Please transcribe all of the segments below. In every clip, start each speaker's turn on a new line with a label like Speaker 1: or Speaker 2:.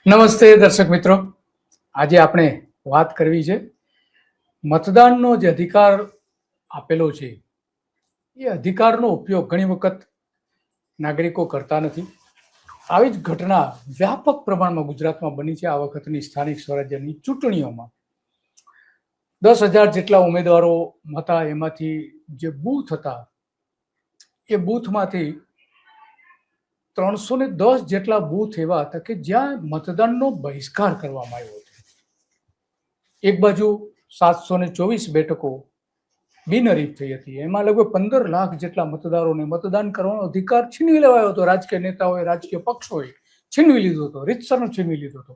Speaker 1: નમસ્તે દર્શક મિત્રો, આજે આપણે વાત કરવી છે મતદાનનો જે અધિકાર આપેલો છે એ અધિકારનો ઉપયોગ ઘણી વખત નાગરિકો કરતા નથી. આવી જ ઘટના વ્યાપક પ્રમાણમાં ગુજરાતમાં બની છે. આ વખતની સ્થાનિક સ્વરાજ્યની ચૂંટણીઓમાં 10,000 જેટલા ઉમેદવારો હતા, એમાંથી જે બૂથ હતા એ બૂથમાંથી 310 જેટલા બૂથ એવા હતા કે જ્યાં મતદાનનો બહિષ્કાર કરવામાં આવ્યો હતો. એક બાજુ 724 બેઠકો બિનહરીફ થઈ હતી. એમાં લગભગ 15 લાખ જેટલા મતદારોને મતદાન કરવાનો અધિકાર છીનવી લેવાયો હતો. રાજકીય નેતાઓએ, રાજકીય પક્ષોએ છીનવી લીધો હતો, રીતસરનો છીનવી લીધો હતો.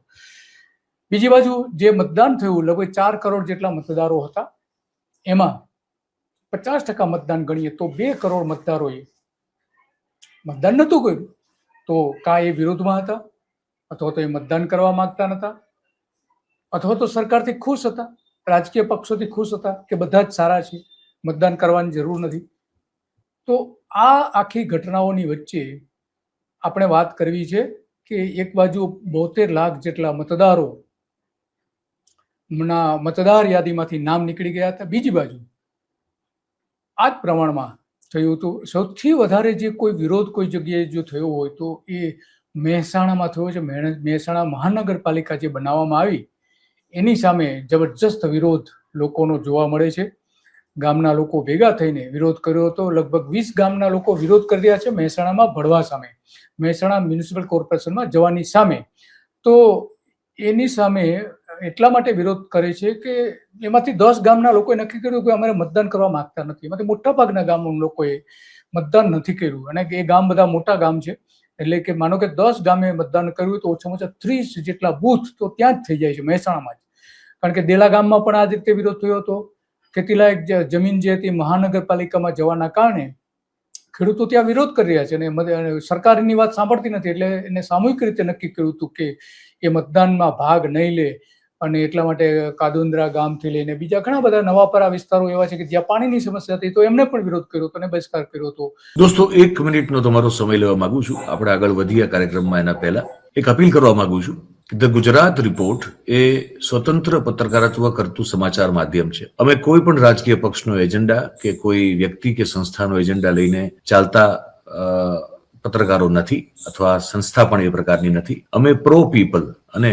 Speaker 1: બીજી બાજુ જે મતદાન થયું, લગભગ 4 કરોડ જેટલા મતદારો હતા. એમાં 50% મતદાન ગણીએ તો 2 કરોડ મતદારોએ મતદાન નહોતું કર્યું. તો કાં એ વિરોધમાં હતા, અથવા તો એ મતદાન કરવા માંગતા નહોતા, અથવા તો સરકારથી ખુશ હતા, રાજકીય પક્ષોથી ખુશ હતા કે બધા જ સારા છે, મતદાન કરવાની જરૂર નથી. તો આ આખી ઘટનાઓની વચ્ચે આપણે વાત કરવી છે કે એક બાજુ 72 લાખ જેટલા મતદારો મતદાર યાદીમાંથી નામ નીકળી ગયા હતા. બીજી બાજુ આ જ પ્રમાણમાં થયું હતું. સૌથી વધારે જે કોઈ વિરોધ કોઈ જગ્યાએ જો થયો હોય તો એ મહેસાણામાં થયો છે. મહેસાણા મહાનગરપાલિકા જે બનાવવામાં આવી એની સામે જબરજસ્ત વિરોધ લોકોનો જોવા મળે છે. ગામના લોકો ભેગા થઈને વિરોધ કર્યો હતો. લગભગ 20 ગામના લોકો વિરોધ કરી રહ્યા છે મહેસાણામાં ભળવા સામે, મહેસાણા મ્યુનિસિપલ કોર્પોરેશનમાં જવાની સામે. તો એની સામે એટલા માટે વિરોધ કરે છે કે એમાંથી 10 ગામના લોકોએ નક્કી કર્યું કે અમારે મતદાન કરવા માંગતા નથી. એમાંથી મોટા ભાગના ગામના લોકોએ મતદાન નથી કર્યું. અને એ ગામ બધા મોટા ગામ છે, એટલે કે માનો કે 10 ગામે મતદાન કર્યું તો ઓછામાં ઓછા 30 જેટલા બૂથ તો ત્યાં જ થઈ જાય છે મહેસાણામાં જ. કારણ કે દેલા ગામમાં પણ આ રીતે વિરોધ થયો હતો. ખેતીલાયક જમીન જે હતી મહાનગરપાલિકામાં જવાના કારણે ખેડૂતો ત્યાં વિરોધ કરી રહ્યા છે અને સરકારની વાત સાંભળતી નથી. એટલે એને સામૂહિક રીતે નક્કી કર્યું હતું કે એ મતદાનમાં ભાગ નહીં લે. અને એટલા માટે કાદુંદ્રા ગામથી લઈને બીજા ઘણા બધા નવાપરા વિસ્તારો એવા છે કે જ્યાં પાણીની સમસ્યા હતી, તો એમને પણ વિરોધ કર્યો હતો અને બહિષ્કાર કર્યો હતો.
Speaker 2: દોસ્તો, 1 મિનિટનો તમારો સમય લેવા માંગુ છું. આપણે આગળ વધીએ કાર્યક્રમમાં એના પહેલા એક અપીલ કરવા માંગુ છું. ધ ગુજરાત રિપોર્ટ એ સ્વતંત્ર પત્રકારત્વ કરતું સમાચાર માધ્યમ છે. અમે કોઈ પણ રાજકીય પક્ષનો એજન્ડા કે કોઈ વ્યક્તિ કે સંસ્થાનો એજન્ડા લઈને ચાલતા પત્રકારો નથી, અથવા સંસ્થા પણ એ પ્રકારની નથી. અમે પ્રો પીપલ અને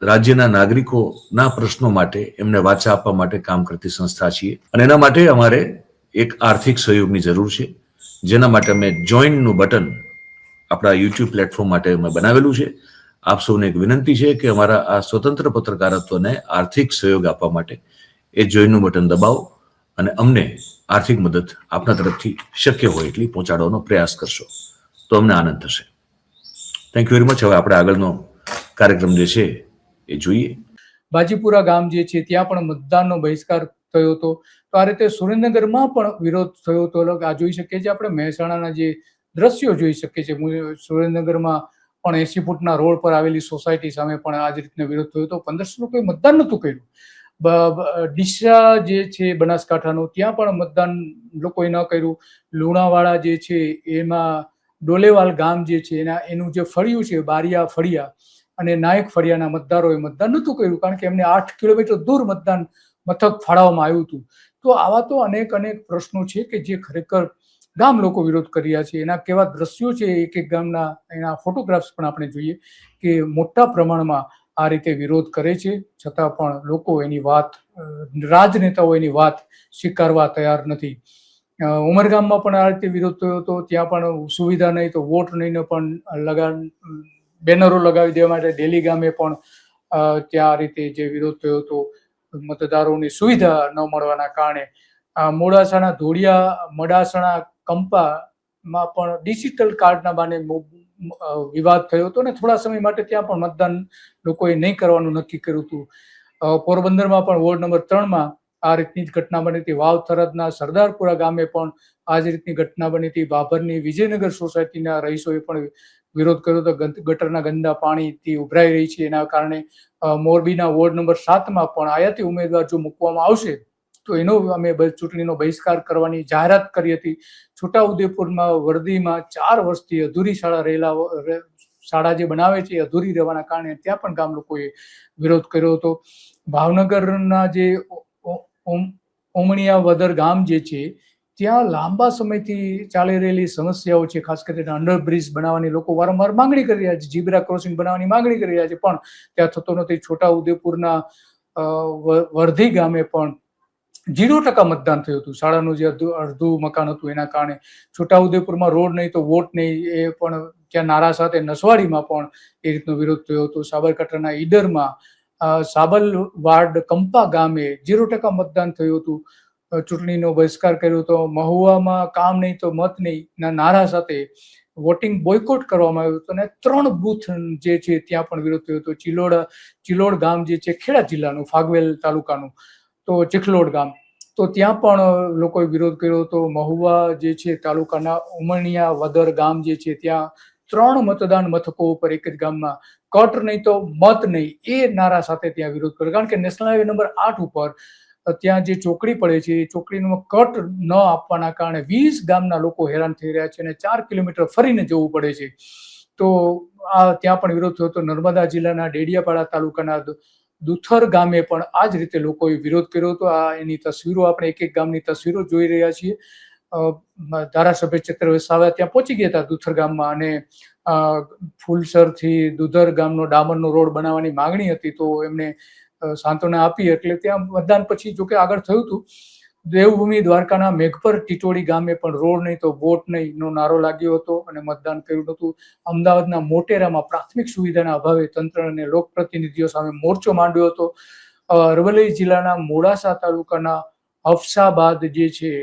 Speaker 2: રાજ્યના નાગરિકોના પ્રશ્નો માટે એમને વાચા આપવા માટે કામ કરતી સંસ્થા છીએ. અને એના માટે અમારે એક આર્થિક સહયોગની જરૂર છે, જેના માટે અમે જોઈનનું બટન આપણા યુટ્યુબ પ્લેટફોર્મ માટે અમે બનાવેલું છે. આપ સૌને એક વિનંતી છે કે અમારા આ સ્વતંત્ર પત્રકારત્વને આર્થિક સહયોગ આપવા માટે એ જોઈનનું બટન દબાવો અને અમને આર્થિક મદદ આપના તરફથી શક્ય હોય એટલી પહોંચાડવાનો પ્રયાસ કરશો તો અમને આનંદ થશે. Thank you very much. હવે આપણે આગળનો કાર્યક્રમ જે છે એ જોઈએ.
Speaker 1: બાજીપુરા ગામ જે છે ત્યાં પણ મતદાનનો બહિષ્કાર થયો હતો. તો આ રીતે સુરેન્દ્રનગરમાં પણ વિરોધ થયો હતો. આ જોઈ શકીએ છીએ આપણે મહેસાણાના જે દ્રશ્યો જોઈ શકીએ છીએ. સુરેન્દ્રનગરમાં પણ 80 ફૂટના રોડ પર આવેલી સોસાયટી સામે પણ આ જ રીતનો વિરોધ થયો હતો. 1500 લોકોએ મતદાન નહોતું કર્યું. ડીસા જે છે બનાસકાંઠાનું, ત્યાં પણ મતદાન લોકોએ ન કર્યું. લુણાવાડા જે છે એમાં ડોલેવાલ ગામ જે છે એનું જે ફળિયું છે, બારિયા ફળિયા અને નાયક ફળિયાના મતદારોએ મતદાન નહોતું કર્યું, કારણ કે એમને 8 કિલોમીટર દૂર મતદાન મથક ફાળવવામાં આવ્યું હતું. તો આવા તો અનેક પ્રશ્નો છે કે જે ખરેખર ગામ લોકો વિરોધ કરી રહ્યા છે. એના કેવા દ્રશ્યો છે, એક એક ગામના એના ફોટોગ્રાફ્સ પણ આપણે જોઈએ કે મોટા પ્રમાણમાં આ રીતે વિરોધ કરે છે. છતાં પણ લોકો એની વાત, રાજનેતાઓ એની વાત સ્વીકારવા તૈયાર નથી. ઉમરગામમાં પણ આ રીતે વિરોધ થયો હતો. ત્યાં પણ સુવિધા નહીં તો વોટ નહીં પણ બેનરો લગાવી દેવા માટે ડેલી ગામે પણ ત્યાં આ રીતે જે વિરોધ થયો હતો, મતદારોની સુવિધા ન મળવાના કારણે. મોડાસાના ધોળિયા, મડાસણા, કંપામાં પણ ડિજિટલ કાર્ડના બાને વિવાદ થયો હતો અને થોડા સમય માટે ત્યાં પણ મતદાન લોકોએ નહીં કરવાનું નક્કી કર્યું હતું. પોરબંદરમાં પણ વોર્ડ નંબર 3માં આ રીતની જ ઘટના બની હતી. વાવ થરાદના સરદારપુરા ગામે પણ આ જ રીતની ઘટના બની હતી. બાબરની વિજયનગર સોસાયટીના રહીશોએ પણ વિરોધ કર્યો હતો. ગટરના ગંદા પાણીથી ઉભરાઈ રહી છે, એના કારણે. મોરબીના વોર્ડ નંબર 7માં પણ આયાતી ઉમેદવાર જો મૂકવામાં આવશે તો એનો અમે ચૂંટણીનો બહિષ્કાર કરવાની જાહેરાત કરી હતી. છોટાઉદેપુરમાં વર્દીમાં 4 વર્ષથી અધૂરી શાળા રહેલા શાળા જે બનાવે છે એ અધૂરી રહેવાના કારણે ત્યાં પણ ગામ લોકોએ વિરોધ કર્યો હતો. ભાવનગરના જે ઓમણિયા વદર ગામ જે છે ત્યાં લાંબા સમયથી ચાલી રહેલી સમસ્યાઓ છે, ખાસ કરીને અંડરબ્રિજ બનાવવાની લોકો વારંવાર માંગણી કરી રહ્યા છે, ઝીબ્રા ક્રોસિંગ બનાવવાની માંગણી કરી રહ્યા છે, પણ ત્યાં થતો નથી. છોટાઉદેપુરના વર્ધી ગામે પણ 0% મતદાન થયું હતું. શાળાનું જે અડધું મકાન હતું એના કારણે. છોટાઉદેપુરમાં રોડ નહીં તો વોટ નહીં, એ પણ ત્યાં નારા સાથે નસવાડીમાં પણ એ રીતનો વિરોધ થયો હતો. સાબરકાંઠાના ઈડરમાં સાબલવાડ કંપા ગામે 0% મતદાન થયું હતું. ચૂંટણીનો બહિષ્કાર કર્યો હતો. મહુવામાં કામ નહીં તો મત નહીં ના નારા સાથે વોટિંગ બોયકોટ કરવામાં આવ્યું હતું અને 3 બૂથ જે છે ત્યાં પણ વિરોધ થયો હતો. ચિલોડ ગામ જે છે ખેડા જિલ્લાનું, ફાગવેલ તાલુકાનું, તો ચિખલોડ ગામ, તો ત્યાં પણ લોકોએ વિરોધ કર્યો હતો. મહુવા જે છે તાલુકાના ઉમણિયા વદર ગામ જે છે ત્યાં 3 મતદાન મથકો ઉપર એક જ ગામમાં કટ નહીં તો મત નહીં એ નારા સાથે ત્યાં વિરોધ કર્યો. કારણ કે નેશનલ હાઈવે નંબર 8 ઉપર ત્યાં જે ચોકડી પડે છે એ ચોકડીનો કટ ન આપવાના કારણે 20 ગામના લોકો હેરાન થઈ રહ્યા છે અને 4 કિલોમીટર ફરીને જવું પડે છે. તો ત્યાં પણ વિરોધ થયો હતો. નર્મદા જિલ્લાના ડેડિયાપાડા તાલુકાના દુથર ગામે પણ આ જ રીતે લોકોએ વિરોધ કર્યો હતો. એની તસવીરો આપણે એક એક ગામની તસવીરો જોઈ રહ્યા છીએ. ધારાસભ્ય ચેતર વસાવા ત્યાં પહોંચી ગયા હતા દુથર ગામમાં અને ફૂલસરથી દુધર ગામનો ડામરનો રોડ બનાવવાની માંગણી હતી, તો એમને સાંત્વના આપી એટલે ત્યાં મતદાન પછી જોકે આગળ થયું હતું. દેવભૂમિ દ્વારકાના મેઘપર ટીટોડી ગામે પણ રોડ નહીં તો વોટ નહીં નો નારો લાગ્યો હતો અને મતદાન કર્યું હતું. અમદાવાદના મોટેરામાં પ્રાથમિક સુવિધાના અભાવે તંત્ર અને લોકપ્રતિનિધિઓ સામે મોરચો માંડ્યો હતો. અરવલ્લી જિલ્લાના મોડાસા તાલુકાના હફસાબાદ જે છે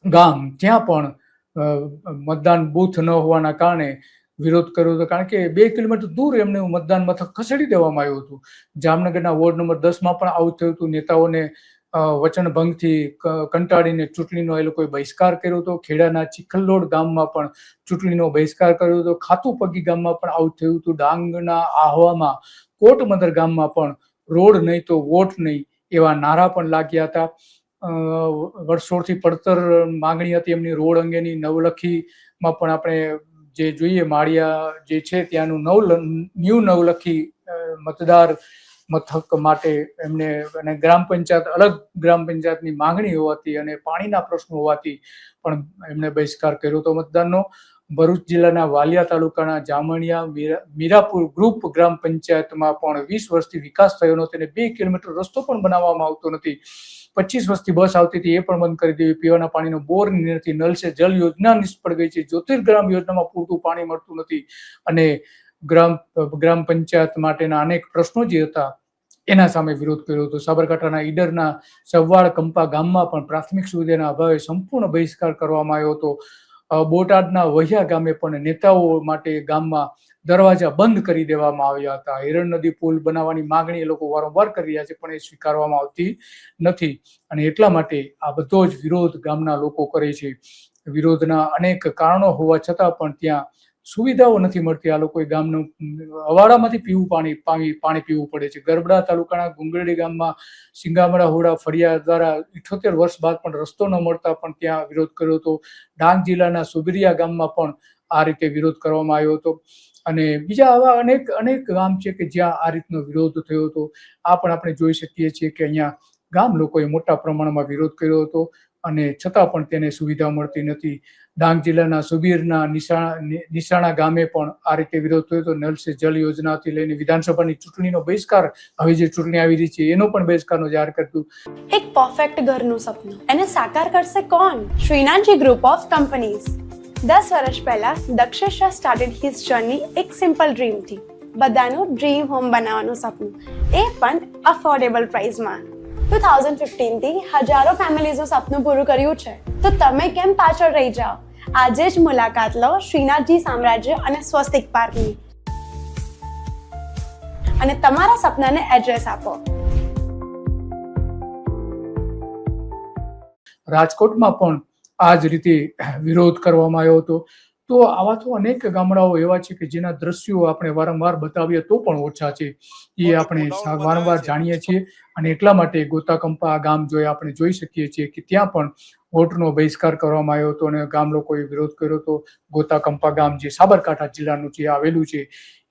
Speaker 1: ગામ, ત્યાં પણ મતદાન બૂથ ન હોવાના કારણે વિરોધ કર્યો હતો. કારણ કે 2 કિલોમીટર દૂર એમને મતદાન મથક ખસેડી દેવામાં આવ્યું હતું. જામનગરના વોર્ડ નંબર 10માં પણ આવું થયું હતું. નેતાઓને વચનભંગથી કંટાળીને ચૂંટણીનો એ લોકોએ બહિષ્કાર કર્યો હતો. ખેડાના ચિખલોડ ગામમાં પણ ચૂંટણીનો બહિષ્કાર કર્યો હતો. ખાતુપગી ગામમાં પણ આવું થયું હતું. ડાંગના આહવામાં કોટમંદર ગામમાં પણ રોડ નહીં તો વોટ નહીં એવા નારા પણ લાગ્યા હતા. વર્ષોથી પડતર માંગણી હતી એમની રોડ અંગેની. નવલખીમાં પણ આપણે જે જોઈએ માળિયા જે છે ત્યાંનું ન્યૂ નવલખી મતદાર મથક માટે એમને અને ગ્રામ પંચાયત અલગ ગ્રામ પંચાયતની માંગણી હોવાથી અને પાણીના પ્રશ્નો હોવાથી પણ એમને બહિષ્કાર કર્યો હતો મતદાનનો. ભરૂચ જિલ્લાના વાલિયા તાલુકાના જામણિયા મીરાપુર ગ્રુપ ગ્રામ પંચાયતમાં પણ 20 વર્ષથી વિકાસ થયો નથી અને 2 કિલોમીટર રસ્તો પણ બનાવવામાં આવતો નથી. 25 વર્ષથી બસ આવતી હતી એ પણ બંધ કરી દેવી. પીવાના પાણીનો બોર નથી. નલ સે જલ યોજના નિષ્ફળ ગઈ છે. જ્યોતિર્ગ્રામ યોજનામાં પૂરતું પાણી મળતું નથી અને ગ્રામ પંચાયત માટેના અનેક પ્રશ્નો જે હતા એના સામે વિરોધ કર્યો હતો. સાબરકાંઠાના ઈડરના સવ્વાડ કંપા ગામમાં પણ પ્રાથમિક સુવિધાના અભાવે સંપૂર્ણ બહિષ્કાર કરવામાં આવ્યો હતો. બોટાદના વહિયા ગામે પણ નેતાઓ માટે ગામમાં દરવાજા બંધ કરી દેવામાં આવ્યા હતા. હિરણ નદી પુલ બનાવવાની માંગણી એ લોકો વારંવાર કરી રહ્યા છે પણ એ સ્વીકારવામાં આવતી નથી અને એટલા માટે આ બધો જ વિરોધ ગામના લોકો કરે છે. વિરોધના અનેક કારણો હોવા છતાં પણ ત્યાં સુવિધાઓ નથી મળતી. આ લોકોએ ગામનું અવાડામાંથી પાણી પીવું પડે છે. ગરબડા તાલુકાના ગુંગરડી ગામમાં સિંગામડા હોડા ફળિયા દ્વારા 78 વર્ષ બાદ પણ રસ્તો ન મળતા પણ ત્યાં વિરોધ કર્યો હતો. ડાંગ જિલ્લાના સુબિરિયા ગામમાં પણ આ રીતે વિરોધ કરવામાં આવ્યો હતો અને બીજા આવા અનેક ગામ છે કે જ્યાં આ રીતનો વિરોધ થયો હતો. આ પણ આપણે જોઈ શકીએ છીએ કે અહીંયા ગામ લોકોએ મોટા પ્રમાણમાં વિરોધ કર્યો હતો અને છતાં પણ તેને સુવિધા મળતી નથી. ડાંગ જિલ્લાના સુબીરના નિશાણા ગામે પણ આ રીતે વિરોધ થયો હતો. નલ સે જલ યોજનાથી લઈને વિધાનસભાની ચૂંટણીનો બહિષ્કાર, હવે જે ચૂંટણી આવી રહી છે એનો પણ બહિષ્કારનો જાહેર કર્યું.
Speaker 3: એક પરફેક્ટ ઘરનું સપનું એને સાકાર કરશે કોણ? Shrinathji group of companies. 10 વર્ષ પહેલા Dakshesh Shah started his journey એક સિમ્પલ ડ્રીમથી. બધાનું ડ્રીમ હોમ બનાવવાનું સપનું, એ પણ અફોર્ડેબલ પ્રાઇસમાં. 2015 થી હજારો ફેમિલીઝનું સપનું પૂરું કર્યું છે, તો તમે કેમ પાછળ રહી જાઓ? આજે જ મુલાકાત લો શ્રીનાથજી સામ્રાજ્ય અને સ્વસ્તિક પાર્કની અને તમારા સપનાને એડ્રેસ આપો.
Speaker 1: રાજકોટમાં પણ આ જ રીતે વિરોધ કરવામાં આવ્યો હતો. તો આવા તો અનેક ગામડાઓ એવા છે કે જેના દ્રશ્યો આપણે વારંવાર બતાવીએ તો પણ ઓછા છે. એ આપણે વારંવાર જાણીએ છીએ અને એટલા માટે ગોતાકંપા ગામ આપણે જોઈ શકીએ છીએ કે ત્યાં પણ વોટનો બહિષ્કાર કરવામાં આવ્યો હતો અને ગામ લોકોએ વિરોધ કર્યો હતો. ગોતાકંપા ગામ જે સાબરકાંઠા જિલ્લાનું જે આવેલું છે,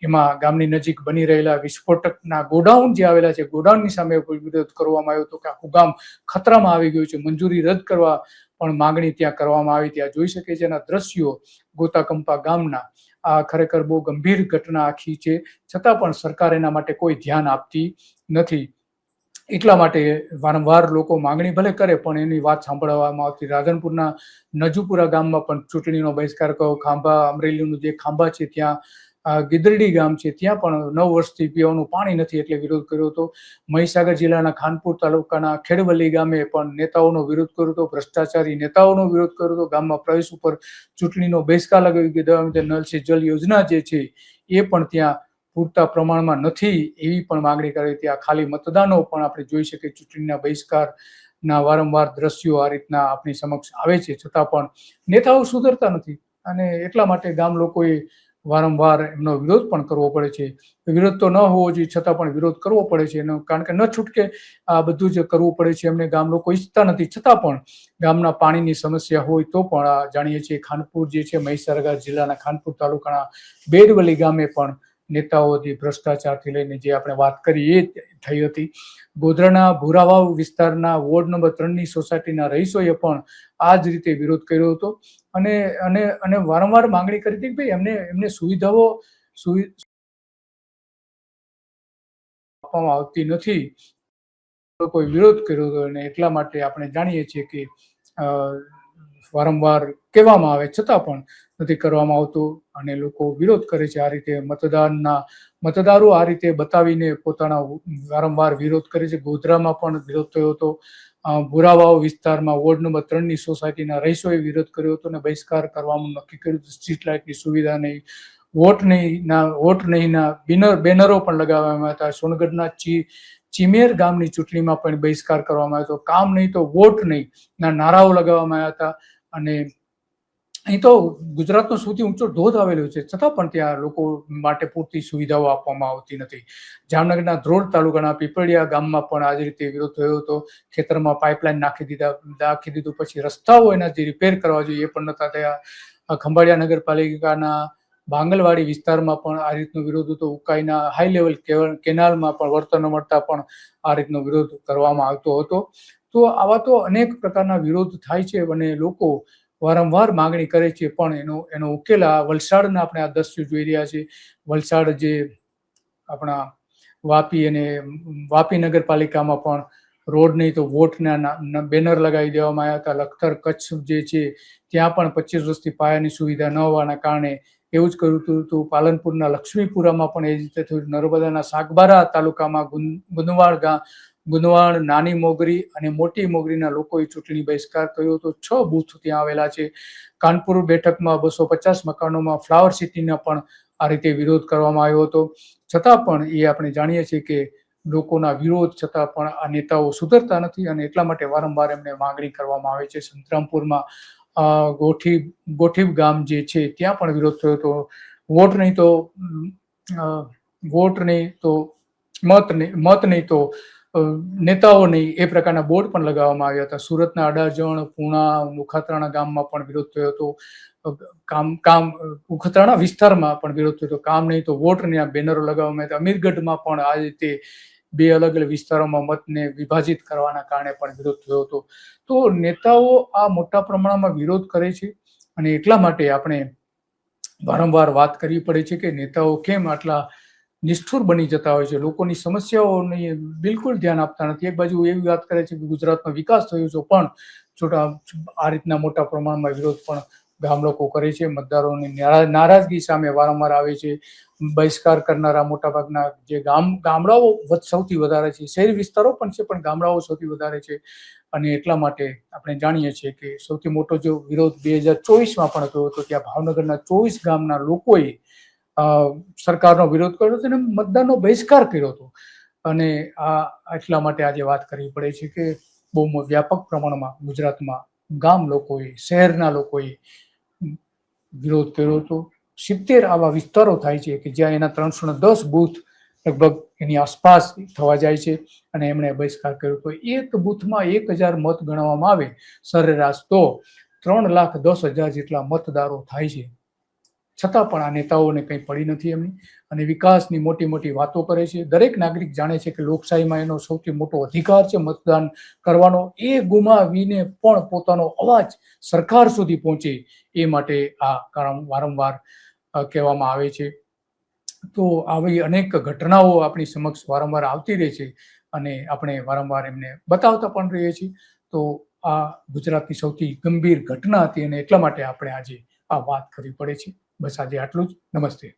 Speaker 1: એમાં ગામની નજીક બની રહેલા વિસ્ફોટકના ગોડાઉન જે આવેલા છે, ગોડાઉનની સામે વિરોધ કરવામાં આવ્યો હતો કે આખું ગામ ખતરામાં આવી ગયું છે. મંજૂરી રદ કરવા પણ માંગણી ત્યાં કરવામાં આવી. ત્યાં જોઈ શકે છે એના દ્રશ્યો ગોતાકંપા ગામના. આ ખરેખર બહુ ગંભીર ઘટના આખી છે, છતાં પણ સરકાર એના માટે કોઈ ધ્યાન આપતી નથી. એટલા માટે વારંવાર લોકો માંગણી ભલે કરે પણ એની વાત સાંભળવામાં આવતી. રાધનપુરના નજુપુરા ગામમાં પણ ચૂંટણીનો બહિષ્કાર કર્યો. ખાંભા, અમરેલીનું જે ખાંભા છે ત્યાં ગીદરડી ગામ છે, ત્યાં પણ 9 વર્ષથી પીવાનું પાણી નથી એટલે વિરોધ કર્યો હતો. મહીસાગર જિલ્લાના ખાનપુર તાલુકાના ખેડવલી ગામે પણ નેતાઓનો વિરોધ કર્યો હતો. ભ્રષ્ટાચારી નેતાઓનો વિરોધ કર્યો હતો. ગામમાં પ્રવેશ ઉપર ચૂંટણીનો બહિષ્કાર લગાવી દેવામાં. નલ સે જલ યોજના જે છે એ પણ ત્યાં પૂરતા પ્રમાણમાં નથી એવી પણ માંગણી કરી. ત્યાં ખાલી મતદાનો પણ આપણે જોઈ શકીએ. ચૂંટણીના બહિષ્કારના વારંવાર દ્રશ્યો આ રીતના આપણી સમક્ષ આવે છે, છતાં પણ નેતાઓ સુધરતા નથી અને એટલા માટે ગામ લોકોએ વારંવાર એમનો વિરોધ પણ કરવો પડે છે. વિરોધ તો ન હોવો જોઈએ, છતાં પણ વિરોધ કરવો પડે છે એનો, કારણ કે ન છૂટકે આ બધું જ કરવું પડે છે. એમને ગામ લોકો ઈચ્છતા નથી, છતાં પણ ગામના પાણીની સમસ્યા હોય તો પણ આ જાણીએ છીએ ખાનપુર જે છે, મહીસાગર જિલ્લાના ખાનપુર તાલુકાના બેડવલી ગામે પણ નેતાઓ જે ભ્રષ્ટાચારથી લઈને જે આપણે વાત કરી એ થઈ હતી. ગોધરાના ભૂરાવાવ વિસ્તારના વોર્ડ નંબર 3ની સોસાયટીના રહીશોએ પણ આ જ રીતે વિરોધ કર્યો હતો અને અને અને વારંવાર માંગણી કરી હતી કે ભાઈ એમને સુવિધાઓ આપવામાં આવતી નથી. લોકોએ વિરોધ કર્યો હતો અને એટલા માટે આપણે જાણીએ છીએ કે વારંવાર કહેવામાં આવે છતાં પણ નથી કરવામાં આવતું અને લોકો વિરોધ કરે છે. આ રીતે મતદારો આ રીતે બતાવીને પોતાના વારંવાર વિરોધ કરે છે. ગોધરામાં પણ વિરોધ થયો હતો. ભૂરાવાવ વિસ્તારમાં વોર્ડ નંબર 3ની સોસાયટીના રહીશોએ વિરોધ કર્યો હતો અને બહિષ્કાર કરવાનું નક્કી કર્યું હતું. સ્ટ્રીટ લાઇટની સુવિધા નહીં, વોટ નહીંના બેનરો પણ લગાવવામાં હતા. સોનગઢના ચીમેર ગામની ચૂંટણીમાં પણ બહિષ્કાર કરવામાં આવ્યો હતો. કામ નહીં તો વોટ નહીં ના નારાઓ લગાવવામાં આવ્યા હતા અને અહીં તો ગુજરાતનો સૌથી ઊંચો ધોધ આવેલો છે, છતાં પણ ત્યાં લોકો માટે પૂરતી સુવિધાઓ આપવામાં આવતી નથી. જામનગરના ધ્રોળ તાલુકાના પીપળિયા ગામમાં પણ આ જ રીતે વિરોધ થયો હતો. ખેતરમાં પાઇપલાઇન નાખી દીધું, પછી રસ્તાઓ એના જે રિપેર કરવા જોઈએ એ પણ નતા થયા. ખંભાળિયા નગરપાલિકાના ભાંગલવાડી વિસ્તારમાં પણ આ રીતનો વિરોધ હતો. ઉકાઈના હાઈ લેવલ કેનાલમાં પણ વળતર ન મળતા પણ આ રીતનો વિરોધ કરવામાં આવતો હતો. તો આવા તો અનેક પ્રકારના વિરોધ થાય છે અને લોકો વારંવાર માંગણી કરે છે પણ એનો ઉકેલ આ વલસાડના આપણે આ દ્રશ્યો જોઈ રહ્યા છે. વલસાડ જે આપણા વાપી નગરપાલિકામાં પણ રોડ નહીં તો વોટના બેનર લગાવી દેવામાં આવ્યા હતા. લખતર કચ્છ જે છે ત્યાં પણ 25 વર્ષથી પાયાની સુવિધા ન હોવાના કારણે એવું જ કર્યું હતું. પાલનપુરના લક્ષ્મીપુરામાં પણ એ રીતે થયું. નર્મદાના સાગબારા તાલુકામાં ગુંદવાણ, નાની મોગરી અને મોટી મોગરીના લોકોએ ચૂંટણી બહિષ્કાર કર્યો હતો. 6 બૂથ ત્યાં આવેલા છે. કાનપુર બેઠકમાં 250 મકાનોમાં ફ્લાવર સિટીના પણ આ રીતે વિરોધ કરવામાં આવ્યો હતો. છતાં પણ એ આપણે જાણીએ છીએ કે લોકોના વિરોધ છતાં પણ આ નેતાઓ સુધરતા નથી અને એટલા માટે વારંવાર એમને માંગણી કરવામાં આવે છે. સંતરામપુરમાં ગોઠીબ ગામ જે છે ત્યાં પણ વિરોધ થયો હતો. વોટ નહીં તો મત નહીં તો નેતાઓ નહીં, એ પ્રકારના બોર્ડ પણ લગાવવામાં આવ્યા હતા. સુરતના અડાજણ, પૂણા, મુખાત્રાણા ગામમાં પણ વિરોધ થયો હતો. મુખાત્રાણા વિસ્તારમાં પણ વિરોધ થયો હતો. કામ નહીં તો વોટ નહીં બેનરો લગાવવામાં આવ્યા હતા. અમીરગઢમાં પણ આ રીતે 2 અલગ અલગ વિસ્તારોમાં મતને વિભાજિત કરવાના કારણે પણ વિરોધ થયો હતો. તો નેતાઓ આ મોટા પ્રમાણમાં વિરોધ કરે છે અને એટલા માટે આપણે વારંવાર વાત કરવી પડે છે કે નેતાઓ કેમ આટલા નિષ્ઠુર બની જતા હોય છે. લોકોની સમસ્યાઓની બિલકુલ ધ્યાન આપતા નથી. એક બાજુ એવી વાત કરે છે કે ગુજરાતનો વિકાસ થયો છે પણ આ રીતના મોટા પ્રમાણમાં વિરોધ પણ ગામ લોકો કરે છે. મતદારોની નારાજગી સામે વારંવાર આવે છે. બહિષ્કાર કરનારા મોટાભાગના જે ગામડાઓ સૌથી વધારે છે. શહેરી વિસ્તારો પણ છે પણ ગામડાઓ સૌથી વધારે છે અને એટલા માટે આપણે જાણીએ છીએ કે સૌથી મોટો જો વિરોધ 2024માં પણ થયો હતો. ત્યાં ભાવનગરના 24 ગામના લોકોએ સરકારનો વિરોધ કર્યો હતો અને મતદાનનો બહિષ્કાર કર્યો હતો અને એટલા માટે આજે વાત કરવી પડે છે કે બહુ વ્યાપક પ્રમાણમાં ગુજરાતમાં ગામ લોકોએ, શહેરના લોકોએ વિરોધ કર્યો હતો. 70 આવા વિસ્તારો થાય છે કે જ્યાં એના 310 બૂથ લગભગ એની આસપાસ થવા જાય છે અને એમણે બહિષ્કાર કર્યો. તો એક બૂથમાં 1000 મત ગણવામાં આવે સરેરાશ તો 3,10,000 જેટલા મતદારો થાય છે. છતાં પણ આ નેતાઓને કંઈ પડી નથી એમની, અને વિકાસની મોટી મોટી વાતો કરે છે. દરેક નાગરિક જાણે છે કે લોકશાહીમાં એનો સૌથી મોટો અધિકાર છે મતદાન કરવાનો. એ ગુમાવીને પણ પોતાનો અવાજ સરકાર સુધી પહોંચે એ માટે આ વારંવાર કહેવામાં આવે છે. તો આવી અનેક ઘટનાઓ આપણી સમક્ષ વારંવાર આવતી રહે છે અને આપણે વારંવાર એમને બતાવતા પણ રહીએ છીએ. તો આ ગુજરાતની સૌથી ગંભીર ઘટના હતી અને એટલા માટે આપણે આજે આ વાત કરવી પડે છે. બસ આજે આટલું જ. નમસ્તે.